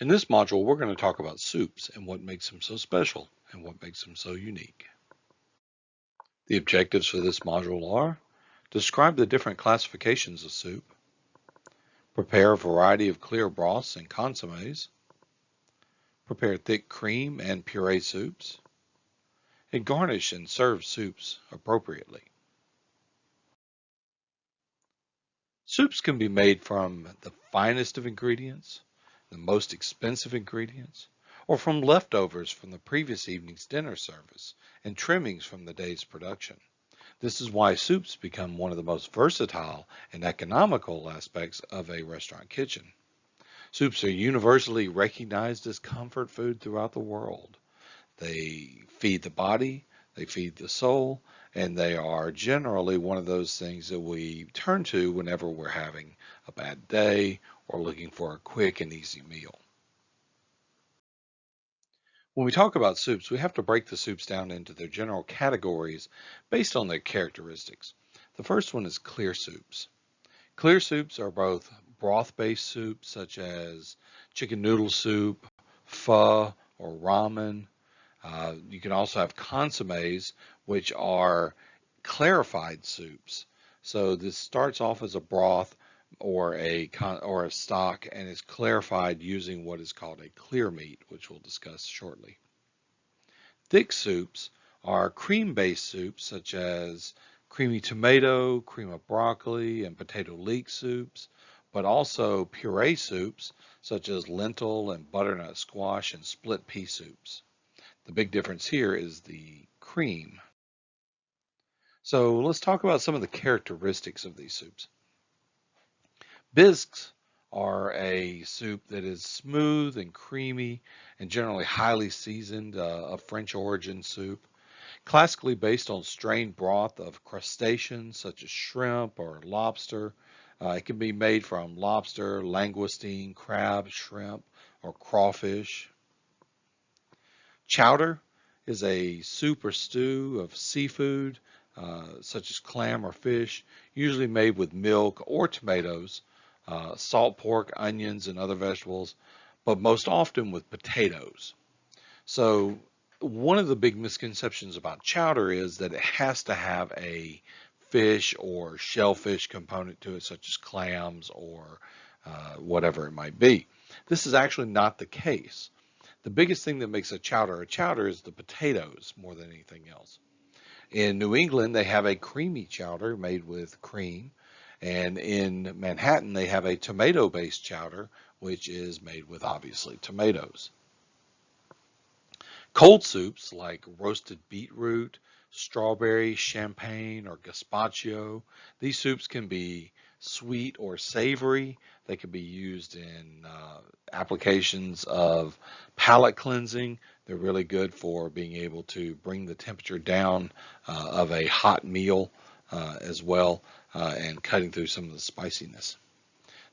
In this module, we're going to talk about soups and what makes them so special and what makes them so unique. The objectives for this module are: describe the different classifications of soup, prepare a variety of clear broths and consommes, prepare thick cream and puree soups, and garnish and serve soups appropriately. Soups can be made from the finest of ingredients, the most expensive ingredients, or from leftovers from the previous evening's dinner service and trimmings from the day's production. This is why soups become one of the most versatile and economical aspects of a restaurant kitchen. Soups are universally recognized as comfort food throughout the world. They feed the body, they feed the soul, and they are generally one of those things that we turn to whenever we're having a bad day or looking for a quick and easy meal. When we talk about soups, we have to break the soups down into their general categories based on their characteristics. The first one is clear soups. Clear soups are both broth-based soups such as chicken noodle soup, pho, or ramen. You can also have consommes, which are clarified soups. So this starts off as a broth or a stock and is clarified using what is called a clear meat, which we'll discuss shortly. Thick soups are cream-based soups such as creamy tomato, cream of broccoli, and potato leek soups, but also puree soups such as lentil and butternut squash and split pea soups. The big difference here is the cream. So let's talk about some of the characteristics of these soups. Bisques are a soup that is smooth and creamy and generally highly seasoned, a French origin soup. Classically based on strained broth of crustaceans such as shrimp or lobster. It can be made from lobster, langoustine, crab, shrimp, or crawfish. Chowder is a soup or stew of seafood, such as clam or fish, usually made with milk or tomatoes, salt pork, onions, and other vegetables, but most often with potatoes. So one of the big misconceptions about chowder is that it has to have a fish or shellfish component to it, such as clams or whatever it might be. This is actually not the case. The biggest thing that makes a chowder is the potatoes more than anything else. In New England, they have a creamy chowder made with cream, and in Manhattan, they have a tomato-based chowder, which is made with obviously tomatoes. Cold soups like roasted beetroot, strawberry, champagne, or gazpacho, these soups can be sweet or savory. They can be used in applications of palate cleansing. They're really good for being able to bring the temperature down of a hot meal as well, and cutting through some of the spiciness.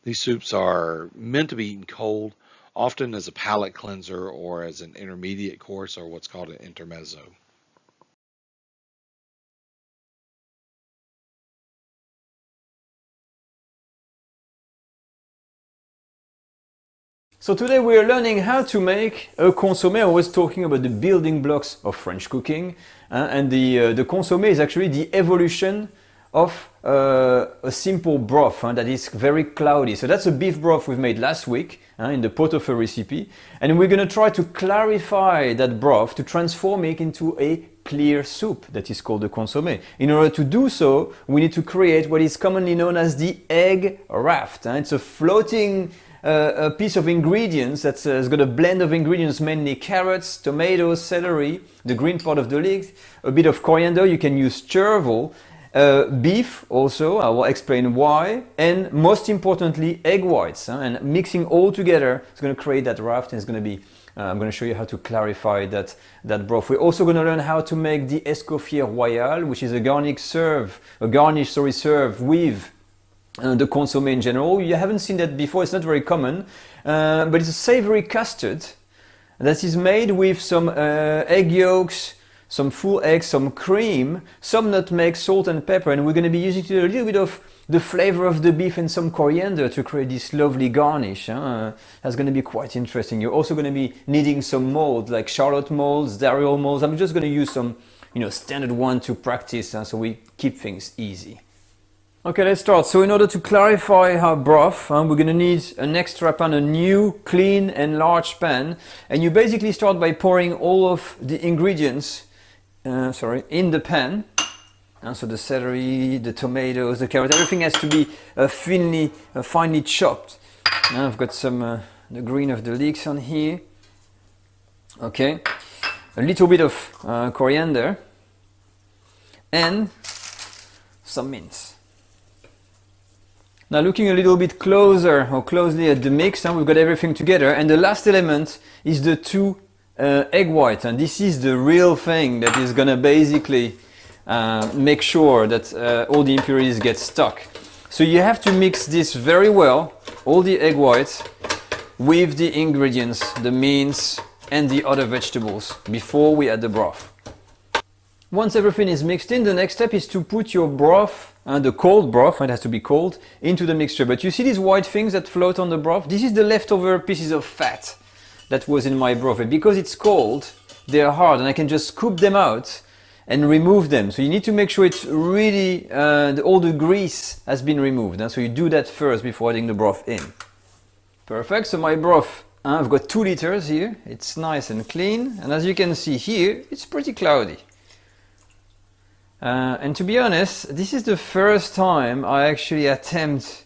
These soups are meant to be eaten cold, often as a palate cleanser or as an intermediate course or what's called an intermezzo. So today we are learning how to make a consomme. I was talking about the building blocks of French cooking, and the consomme is actually the evolution of a simple broth that is very cloudy. So that's a beef broth we've made last week in the pot-au-feu recipe, and we're going to try to clarify that broth to transform it into a clear soup that is called the consomme. In order to do so, we need to create what is commonly known as the egg raft. It's a floating a piece of ingredients that's got a blend of ingredients, mainly carrots, tomatoes, celery, the green part of the leek, a bit of coriander, you can use chervil, beef also, I will explain why, and most importantly egg whites, and mixing all together is going to create that raft, and it's going to be I'm going to show you how to clarify that broth. We're also going to learn how to make the escoffier royale, which is a garnish serve with the consomme in general. You haven't seen that before, it's not very common, but it's a savory custard that is made with some egg yolks, some full eggs, some cream, some nutmeg, salt and pepper, and we're going to be using a little bit of the flavor of the beef and some coriander to create this lovely garnish. That's going to be quite interesting. You're also going to be needing some molds like Charlotte molds, Dariol molds. I'm just going to use some, standard one to practice, so we keep things easy. Okay, let's start. So in order to clarify our broth, we're going to need an extra pan, a new, clean and large pan. And you basically start by pouring all of the ingredients in the pan. So the celery, the tomatoes, the carrot, everything has to be finely chopped. Now I've got some the green of the leeks on here. Okay, a little bit of coriander and some mince. Now looking a little bit closely at the mix, we've got everything together, and the last element is the 2 egg whites, and this is the real thing that is gonna basically make sure that all the impurities get stuck. So you have to mix this very well, all the egg whites, with the ingredients, the mince and the other vegetables, before we add the broth. Once everything is mixed in, the next step is to put your broth, the cold broth, it has to be cold, into the mixture. But you see these white things that float on the broth? This is the leftover pieces of fat that was in my broth. And because it's cold, they are hard, and I can just scoop them out and remove them. So you need to make sure it's really, all the grease has been removed. So you do that first before adding the broth in. Perfect, so my broth, I've got 2 liters here. It's nice and clean. And as you can see here, it's pretty cloudy. And to be honest, this is the first time I actually attempt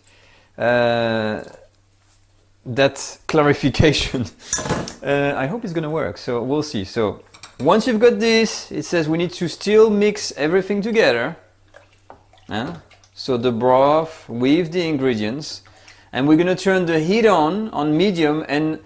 that clarification. I hope it's gonna work, so we'll see. So once you've got this, it says we need to still mix everything together. So the broth with the ingredients, and we're gonna turn the heat on medium, and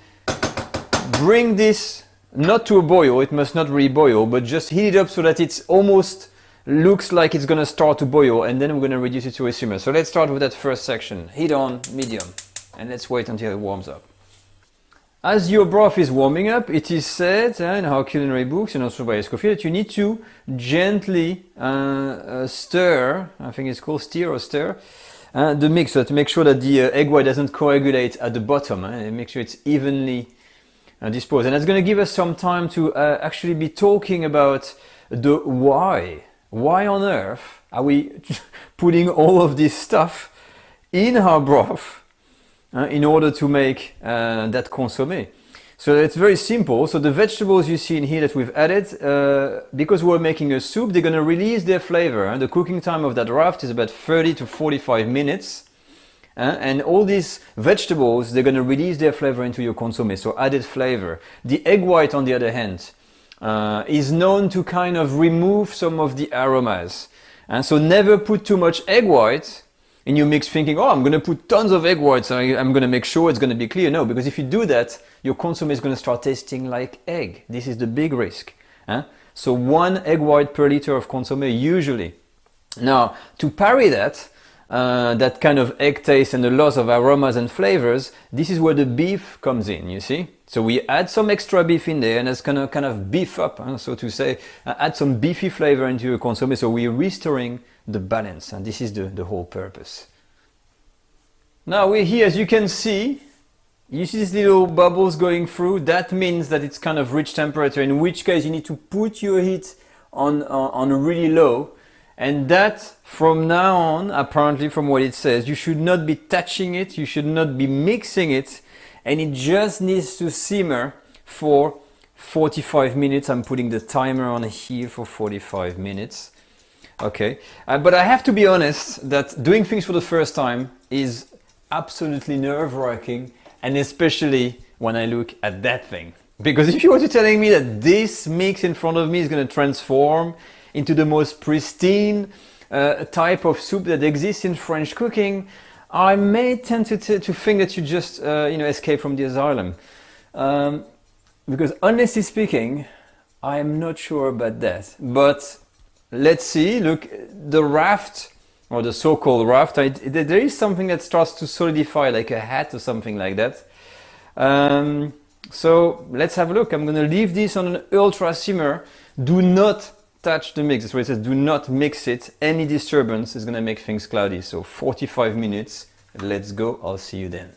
bring this not to a boil. It must not really boil, but just heat it up so that it's almost looks like it's gonna start to boil, and then we're gonna reduce it to a simmer. So let's start with that first section, heat on medium, and let's wait until it warms up. As your broth is warming up, it is said in our culinary books and also by Escoffier that you need to gently stir, I think it's called steer or stir, the mixer to make sure that the egg white doesn't coagulate at the bottom, and make sure it's evenly disposed. And that's going to give us some time to actually be talking about the why. Why on earth are we putting all of this stuff in our broth in order to make that consomme? So it's very simple. So the vegetables you see in here that we've added, because we're making a soup, they're going to release their flavor. The cooking time of that raft is about 30 to 45 minutes. And all these vegetables, they're going to release their flavor into your consomme, so added flavor. The egg white, on the other hand, is known to kind of remove some of the aromas. And so never put too much egg white in your mix thinking, oh, I'm going to put tons of egg whites, so I'm going to make sure it's going to be clear. No, because if you do that, your consomme is going to start tasting like egg. This is the big risk. So 1 egg white per liter of consomme usually. Now, to parry that, that kind of egg taste and the loss of aromas and flavors, this is where the beef comes in, you see? So we add some extra beef in there, and that's gonna kind of beef up, so to say, add some beefy flavor into your consomme, so we're restoring the balance, and this is the whole purpose. Now we're here, as you can see, you see these little bubbles going through. That means that it's kind of rich temperature, in which case you need to put your heat on really low. And that, from now on, apparently from what it says, you should not be touching it, you should not be mixing it, and it just needs to simmer for 45 minutes. I'm putting the timer on here for 45 minutes. Okay, but I have to be honest that doing things for the first time is absolutely nerve-wracking, and especially when I look at that thing. Because if you were to telling me that this mix in front of me is going to transform into the most pristine type of soup that exists in French cooking, I may tend to think that you just escape from the asylum. Because honestly speaking, I'm not sure about that. But let's see, look, the raft, or the so-called raft, there is something that starts to solidify, like a hat or something like that. So let's have a look. I'm going to leave this on an ultra simmer. Do not touch the mix. That's why it says do not mix it. Any disturbance is going to make things cloudy. So 45 minutes. Let's go. I'll see you then.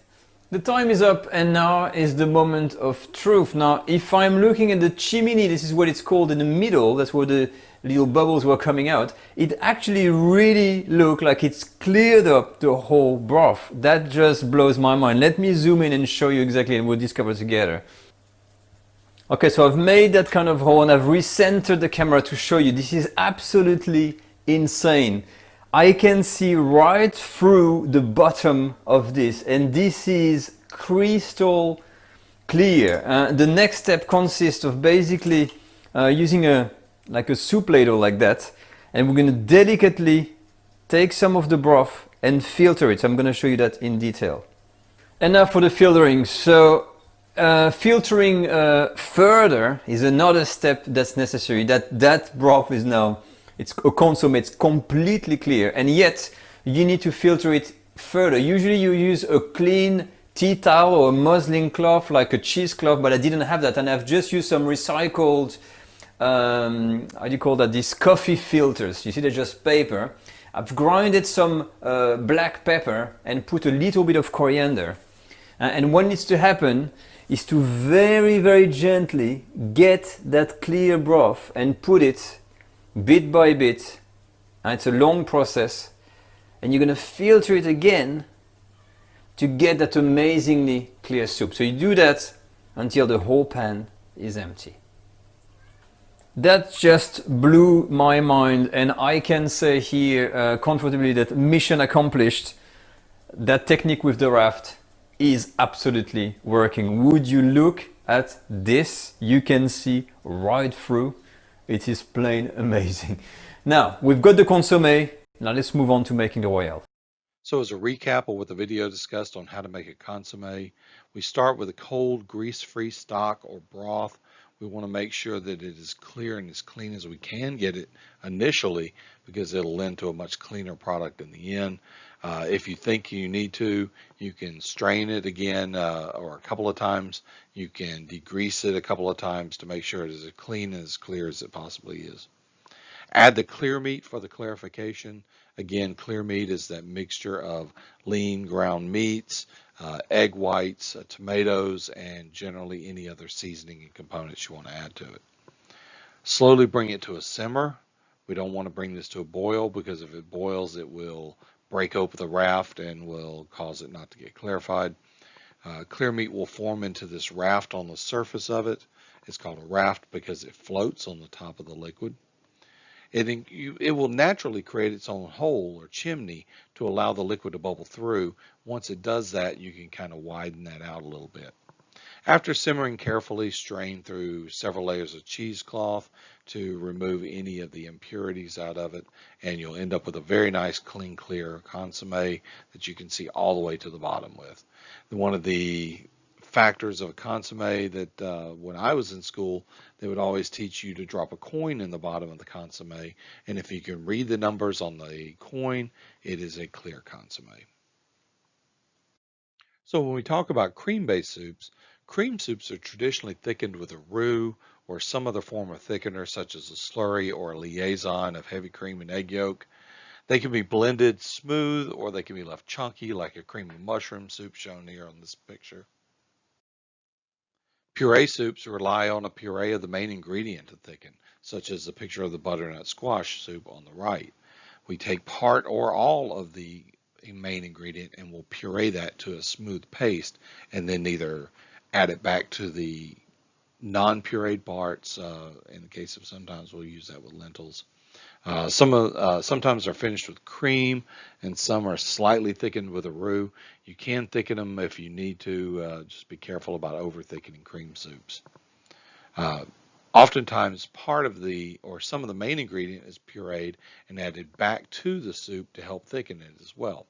The time is up and now is the moment of truth. Now, if I'm looking at the chimney, this is what it's called in the middle. That's where the little bubbles were coming out. It actually really looked like it's cleared up the whole broth. That just blows my mind. Let me zoom in and show you exactly, and we'll discover together. Okay, so I've made that kind of hole and I've recentered the camera to show you. This is absolutely insane. I can see right through the bottom of this, and this is crystal clear. The next step consists of basically using a soup ladle like that, and we're going to delicately take some of the broth and filter it. So I'm going to show you that in detail. And now for the filtering. So filtering further is another step that's necessary. That broth is now, it's a consomme, it's completely clear, and yet you need to filter it further. Usually you use a clean tea towel or a muslin cloth like a cheesecloth, but I didn't have that, and I've just used some recycled, how do you call that, these coffee filters. You see, they're just paper. I've grinded some black pepper and put a little bit of coriander. And what needs to happen is to very, very gently get that clear broth and put it bit by bit. And it's a long process. And you're going to filter it again to get that amazingly clear soup. So you do that until the whole pan is empty. That just blew my mind, and I can say here comfortably that mission accomplished. That technique with the raft is absolutely working. Would you look at this? You can see right through. It is plain amazing. Now, we've got the consommé. Now let's move on to making the royale. So as a recap of what the video discussed on how to make a consommé, we start with a cold, grease-free stock or broth. We want to make sure that it is clear and as clean as we can get it initially, because it'll lend to a much cleaner product in the end. If you think you need to, you can strain it again or a couple of times. You can degrease it a couple of times to make sure it is as clean and as clear as it possibly is. Add the clear meat for the clarification. Again, clear meat is that mixture of lean ground meats, egg whites, tomatoes, and generally any other seasoning and components you want to add to it. Slowly bring it to a simmer. We don't want to bring this to a boil, because if it boils, it will break open the raft and will cause it not to get clarified. Clear meat will form into this raft on the surface of it. It's called a raft because it floats on the top of the liquid. It will naturally create its own hole or chimney to allow the liquid to bubble through. Once it does that, you can kind of widen that out a little bit. After simmering carefully, strain through several layers of cheesecloth to remove any of the impurities out of it, and you'll end up with a very nice, clean, clear consommé that you can see all the way to the bottom with. One of the factors of a consommé that when I was in school, they would always teach you to drop a coin in the bottom of the consommé, and if you can read the numbers on the coin, it is a clear consommé. So when we talk about cream-based soups, cream soups are traditionally thickened with a roux or some other form of thickener, such as a slurry or a liaison of heavy cream and egg yolk. They can be blended smooth, or they can be left chunky, like a cream and mushroom soup shown here on this picture. Puree soups rely on a puree of the main ingredient to thicken, such as the picture of the butternut squash soup on the right. We take part or all of the main ingredient and we'll puree that to a smooth paste, and then either add it back to the non-pureed parts. In the case of sometimes we'll use that with lentils. Sometimes they're finished with cream, and some are slightly thickened with a roux. You can thicken them if you need to. Just be careful about over thickening cream soups. Oftentimes part of some of the main ingredient is pureed and added back to the soup to help thicken it as well.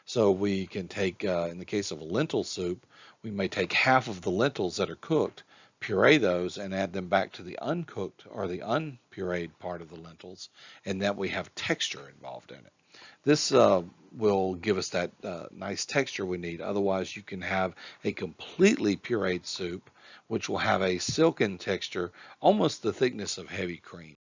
So we can take, in the case of a lentil soup, we may take half of the lentils that are cooked, puree those, and add them back to the uncooked or the unpureed part of the lentils, and that we have texture involved in it. This will give us that nice texture we need. Otherwise, you can have a completely pureed soup, which will have a silken texture, almost the thickness of heavy cream.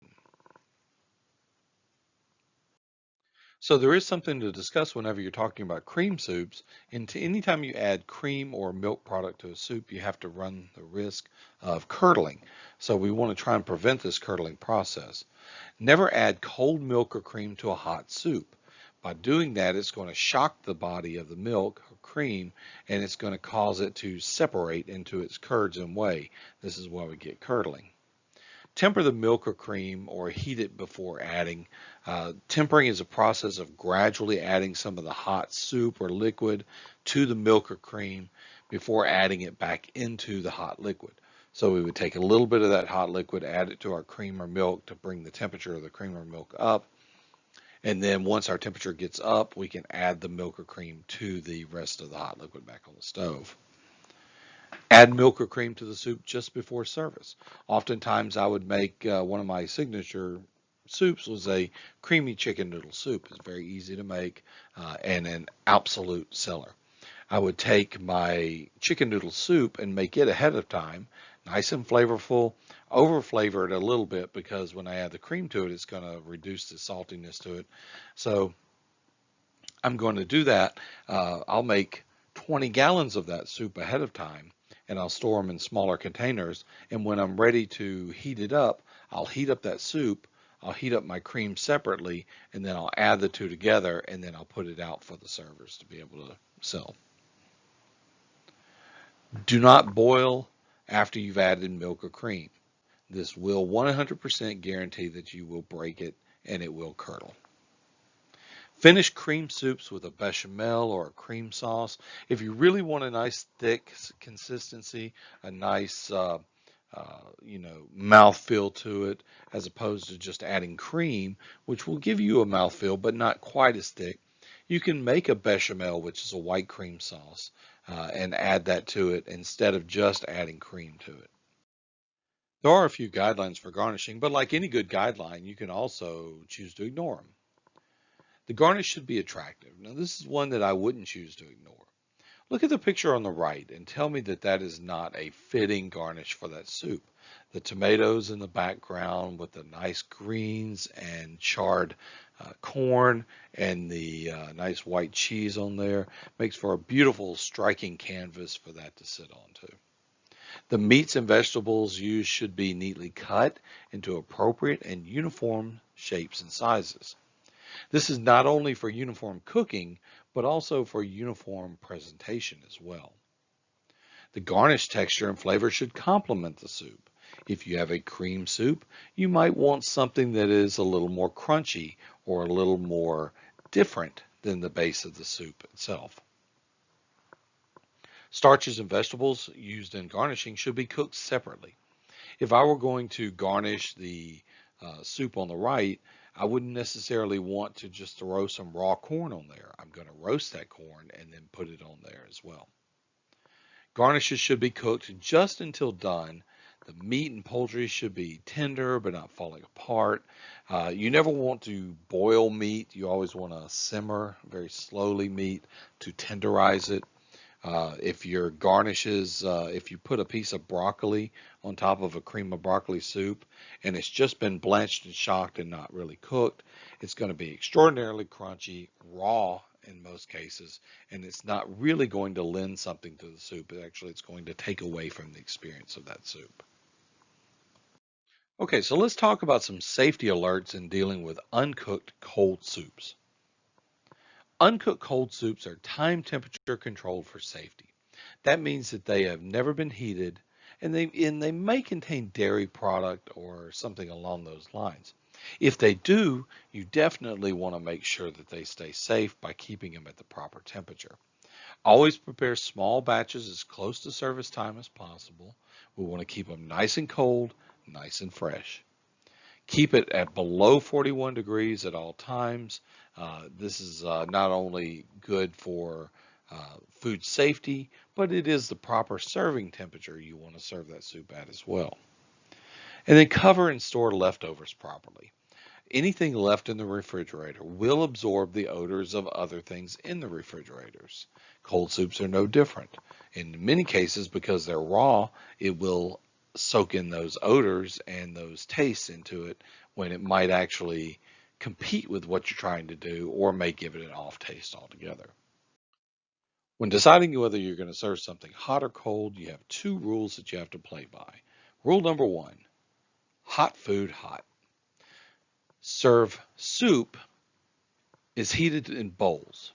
So there is something to discuss whenever you're talking about cream soups. Anytime you add cream or milk product to a soup, you have to run the risk of curdling. So we want to try and prevent this curdling process. Never add cold milk or cream to a hot soup. By doing that, it's going to shock the body of the milk or cream, and it's going to cause it to separate into its curds and whey. This is why we get curdling. Temper the milk or cream or heat it before adding. Tempering is a process of gradually adding some of the hot soup or liquid to the milk or cream before adding it back into the hot liquid. So we would take a little bit of that hot liquid, add it to our cream or milk to bring the temperature of the cream or milk up. And then once our temperature gets up, we can add the milk or cream to the rest of the hot liquid back on the stove. Add milk or cream to the soup just before service. Oftentimes I would make one of my signature soups was a creamy chicken noodle soup. It's very easy to make and an absolute seller. I would take my chicken noodle soup and make it ahead of time, nice and flavorful, over flavor it a little bit because when I add the cream to it, it's going to reduce the saltiness to it. So I'm going to do that. I'll make 20 gallons of that soup ahead of time and I'll store them in smaller containers. And when I'm ready to heat it up, I'll heat up that soup, I'll heat up my cream separately, and then I'll add the two together, and then I'll put it out for the servers to be able to sell. Do not boil after you've added milk or cream. This will 100% guarantee that you will break it and it will curdle. Finish cream soups with a bechamel or a cream sauce. If you really want a nice thick consistency, a nice mouthfeel to it, as opposed to just adding cream, which will give you a mouthfeel but not quite as thick, you can make a bechamel, which is a white cream sauce, and add that to it instead of just adding cream to it. There are a few guidelines for garnishing, but like any good guideline, you can also choose to ignore them. The garnish should be attractive. Now, this is one that I wouldn't choose to ignore. Look at the picture on the right and tell me that that is not a fitting garnish for that soup. The tomatoes in the background with the nice greens and charred corn and the nice white cheese on there makes for a beautiful striking canvas for that to sit onto. The meats and vegetables used should be neatly cut into appropriate and uniform shapes and sizes. This is not only for uniform cooking, but also for uniform presentation as well. The garnish texture and flavor should complement the soup. If you have a cream soup, you might want something that is a little more crunchy or a little more different than the base of the soup itself. Starches and vegetables used in garnishing should be cooked separately. If I were going to garnish the soup on the right, I wouldn't necessarily want to just throw some raw corn on there. I'm going to roast that corn and then put it on there as well. Garnishes should be cooked just until done. The meat and poultry should be tender but not falling apart. You never want to boil meat. You always want to simmer very slowly meat to tenderize it. If your garnishes, if you put a piece of broccoli on top of a cream of broccoli soup and it's just been blanched and shocked and not really cooked, it's going to be extraordinarily crunchy, raw in most cases, and it's not really going to lend something to the soup. Actually, it's going to take away from the experience of that soup. Okay, so let's talk about some safety alerts in dealing with uncooked cold soups. Uncooked cold soups are time temperature controlled for safety. That means that they have never been heated and they may contain dairy product or something along those lines. If they do, you definitely want to make sure that they stay safe by keeping them at the proper temperature. Always prepare small batches as close to service time as possible. We want to keep them nice and cold, nice and fresh. Keep it at below 41 degrees at all times. This is not only good for food safety, but it is the proper serving temperature you want to serve that soup at as well. And then cover and store leftovers properly. Anything left in the refrigerator will absorb the odors of other things in the refrigerators. Cold soups are no different. In many cases, because they're raw, it will soak in those odors and those tastes into it when it might actually compete with what you're trying to do or may give it an off taste altogether. When deciding whether you're going to serve something hot or cold, you have two rules that you have to play by. Rule number one, hot food hot. Serve soup is heated in bowls.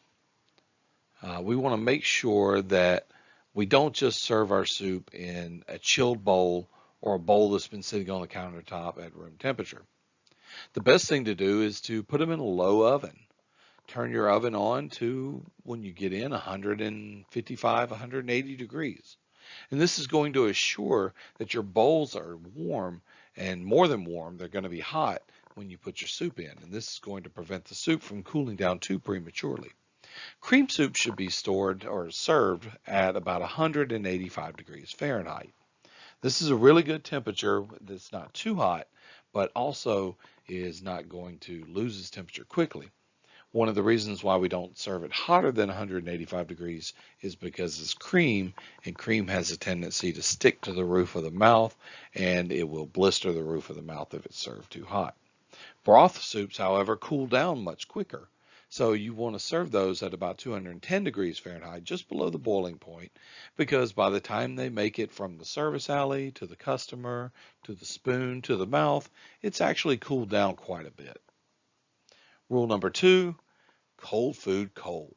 We want to make sure that we don't just serve our soup in a chilled bowl or a bowl that's been sitting on the countertop at room temperature. The best thing to do is to put them in a low oven. Turn your oven on to, when you get in, 155, 180 degrees. And this is going to assure that your bowls are warm, and more than warm, they're going to be hot when you put your soup in. And this is going to prevent the soup from cooling down too prematurely. Cream soup should be stored or served at about 185 degrees Fahrenheit. This is a really good temperature that's not too hot, but also is not going to lose its temperature quickly. One of the reasons why we don't serve it hotter than 185 degrees is because it's cream, and cream has a tendency to stick to the roof of the mouth, and it will blister the roof of the mouth if it's served too hot. Broth soups, however, cool down much quicker. So you want to serve those at about 210 degrees Fahrenheit, just below the boiling point, because by the time they make it from the service alley to the customer, to the spoon, to the mouth, it's actually cooled down quite a bit. Rule number two, cold food cold.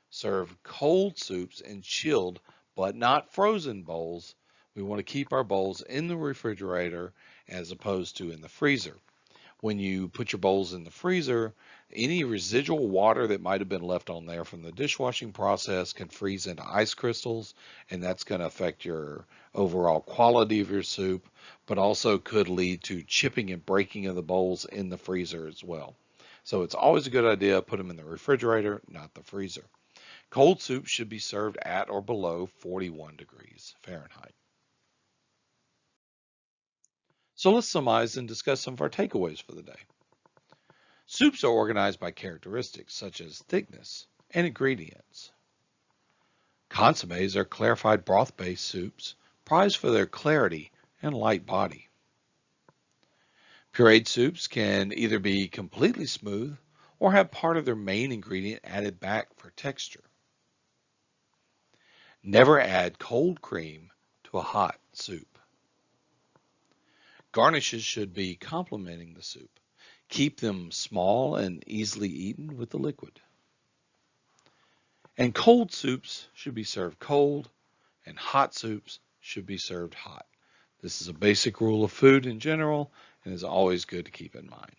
Serve cold soups in chilled but not frozen bowls. We want to keep our bowls in the refrigerator as opposed to in the freezer. When you put your bowls in the freezer, any residual water that might have been left on there from the dishwashing process can freeze into ice crystals, and that's going to affect your overall quality of your soup, but also could lead to chipping and breaking of the bowls in the freezer as well. So it's always a good idea to put them in the refrigerator, not the freezer. Cold soup should be served at or below 41 degrees Fahrenheit. So let's summarize and discuss some of our takeaways for the day. Soups are organized by characteristics such as thickness and ingredients. Consommes are clarified broth-based soups, prized for their clarity and light body. Pureed soups can either be completely smooth or have part of their main ingredient added back for texture. Never add cold cream to a hot soup. Garnishes should be complementing the soup. Keep them small and easily eaten with the liquid. And cold soups should be served cold, and hot soups should be served hot. This is a basic rule of food in general and is always good to keep in mind.